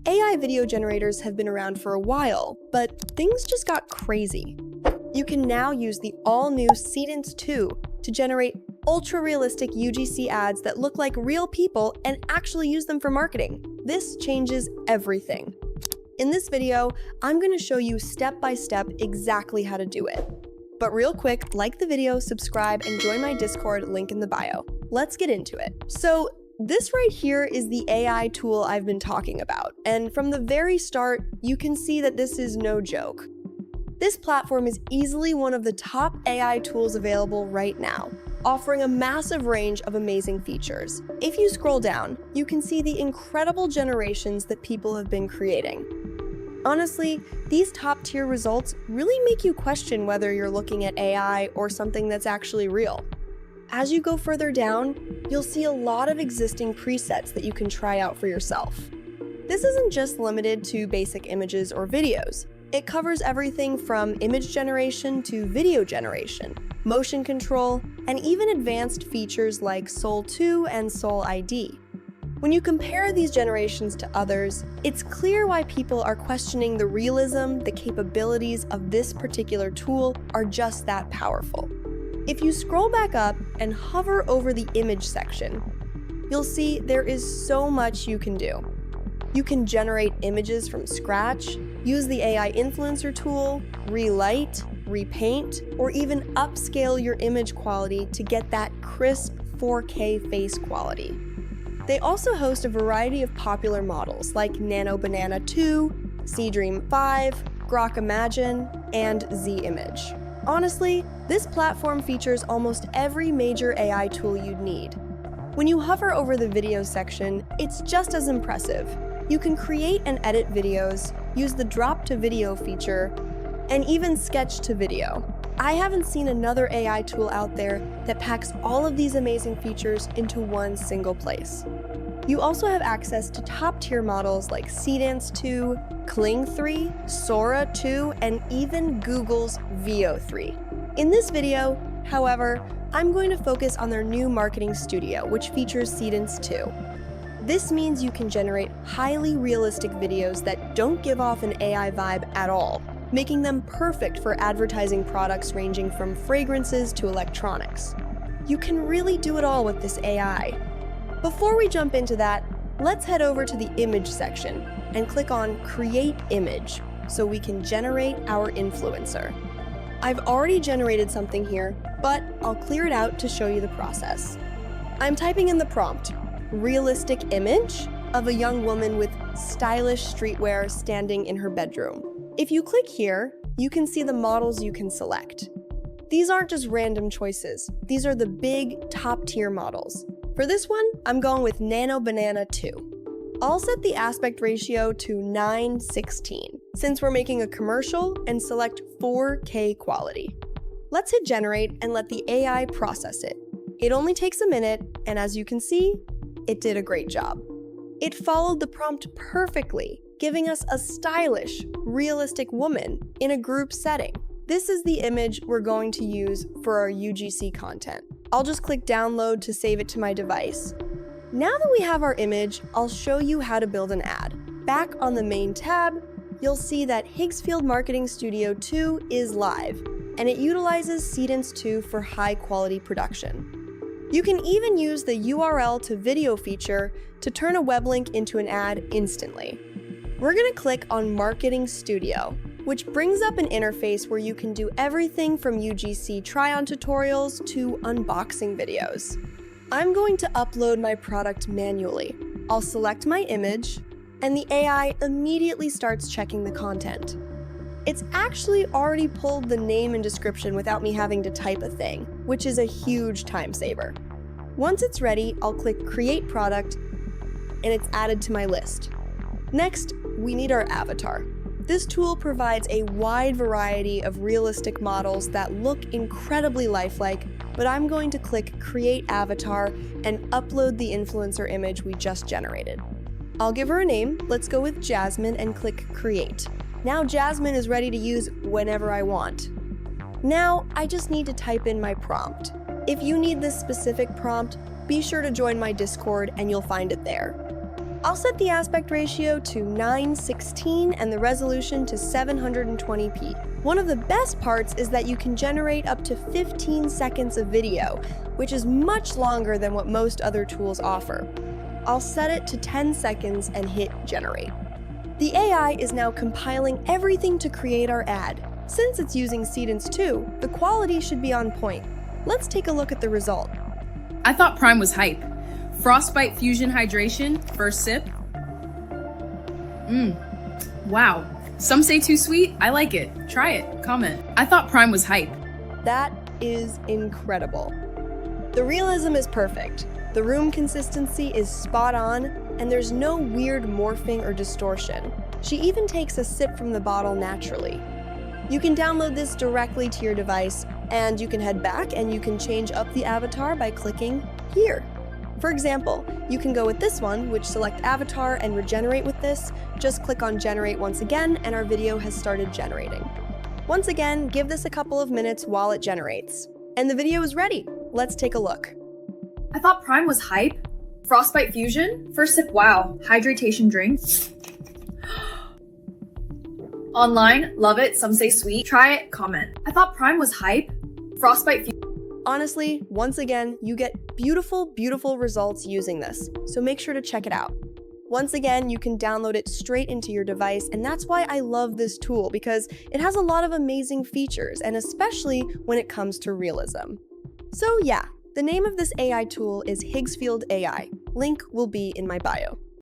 AI video generators have been around for a while, but things just got crazy. You can now use the all-new Seedance 2 to generate ultra-realistic UGC ads that look like real people and actually use them for marketing. This changes everything. In this video, I'm going to show you step-by-step exactly how to do it. But real quick, like the video, subscribe, and join my Discord, link in the bio. Let's get into it. So this right here is the AI tool I've been talking about, and from the very start, you can see that this is no joke. This platform is easily one of the top AI tools available right now, offering a massive range of amazing features. If you scroll down, you can see the incredible generations that people have been creating. Honestly, these top-tier results really make you question whether you're looking at AI or something that's actually real. As you go further down, you'll see a lot of existing presets that you can try out for yourself. This isn't just limited to basic images or videos. It covers everything from image generation to video generation, motion control, and even advanced features like Sol 2 and Sol ID. When you compare these generations to others, it's clear why people are questioning the realism, the capabilities of this particular tool are just that powerful. If you scroll back up and hover over the image section, you'll see there is so much you can do. You can generate images from scratch, use the AI influencer tool, relight, repaint, or even upscale your image quality to get that crisp 4K face quality. They also host a variety of popular models like Nano Banana 2, Seedream 5, Grok Imagine, and Z-Image. Honestly, this platform features almost every major AI tool you'd need. When you hover over the video section, it's just as impressive. You can create and edit videos, use the drop to video feature, and even sketch to video. I haven't seen another AI tool out there that packs all of these amazing features into one single place. You also have access to top-tier models like Seedance 2, Kling 3, Sora 2, and even Google's Veo 3. In this video, however, I'm going to focus on their new marketing studio, which features Seedance 2. This means you can generate highly realistic videos that don't give off an AI vibe at all, making them perfect for advertising products ranging from fragrances to electronics. You can really do it all with this AI. Before we jump into that, let's head over to the image section and click on Create Image so we can generate our influencer. I've already generated something here, but I'll clear it out to show you the process. I'm typing in the prompt, realistic image of a young woman with stylish streetwear standing in her bedroom. If you click here, you can see the models you can select. These aren't just random choices. These are the big, top-tier models. For this one, I'm going with Nano Banana 2. I'll set the aspect ratio to 9:16, since we're making a commercial, and select 4K quality. Let's hit generate and let the AI process it. It only takes a minute, and as you can see, it did a great job. It followed the prompt perfectly, giving us a stylish, realistic woman in a group setting. This is the image we're going to use for our UGC content. I'll just click download to save it to my device. Now that we have our image, I'll show you how to build an ad. Back on the main tab, you'll see that Higgsfield Marketing Studio 2 is live, and it utilizes Seedance 2 for high-quality production. You can even use the URL to video feature to turn a web link into an ad instantly. We're going to click on Marketing Studio, which brings up an interface where you can do everything from UGC try-on tutorials to unboxing videos. I'm going to upload my product manually. I'll select my image, and the AI immediately starts checking the content. It's actually already pulled the name and description without me having to type a thing, which is a huge time saver. Once it's ready, I'll click Create Product, and it's added to my list. Next, we need our avatar. This tool provides a wide variety of realistic models that look incredibly lifelike, but I'm going to click Create Avatar and upload the influencer image we just generated. I'll give her a name. Let's go with Jasmine and click Create. Now Jasmine is ready to use whenever I want. Now I just need to type in my prompt. If you need this specific prompt, be sure to join my Discord and you'll find it there. I'll set the aspect ratio to 9:16 and the resolution to 720p. One of the best parts is that you can generate up to 15 seconds of video, which is much longer than what most other tools offer. I'll set it to 10 seconds and hit generate. The AI is now compiling everything to create our ad. Since it's using Seedance 2, the quality should be on point. Let's take a look at the result. I thought Prime was hype. Frostbite Fusion Hydration, first sip. Wow. Some say too sweet. I like it. Try it. Comment. I thought Prime was hype. That is incredible. The realism is perfect. The room consistency is spot on, and there's no weird morphing or distortion. She even takes a sip from the bottle naturally. You can download this directly to your device, and you can head back and you can change up the avatar by clicking here. For example, you can go with this one, which select avatar and regenerate with this. Just click on generate once again, and our video has started generating. Once again, give this a couple of minutes while it generates. And the video is ready. Let's take a look. I thought Prime was hype. Frostbite Fusion, first sip, wow. Hydration drink. Online, love it. Some say sweet. Try it, comment. I thought Prime was hype. Frostbite Fusion. Honestly, once again, you get beautiful, beautiful results using this, so make sure to check it out. Once again, you can download it straight into your device, and that's why I love this tool, because it has a lot of amazing features, and especially when it comes to realism. So yeah, the name of this AI tool is Higgsfield AI. Link will be in my bio.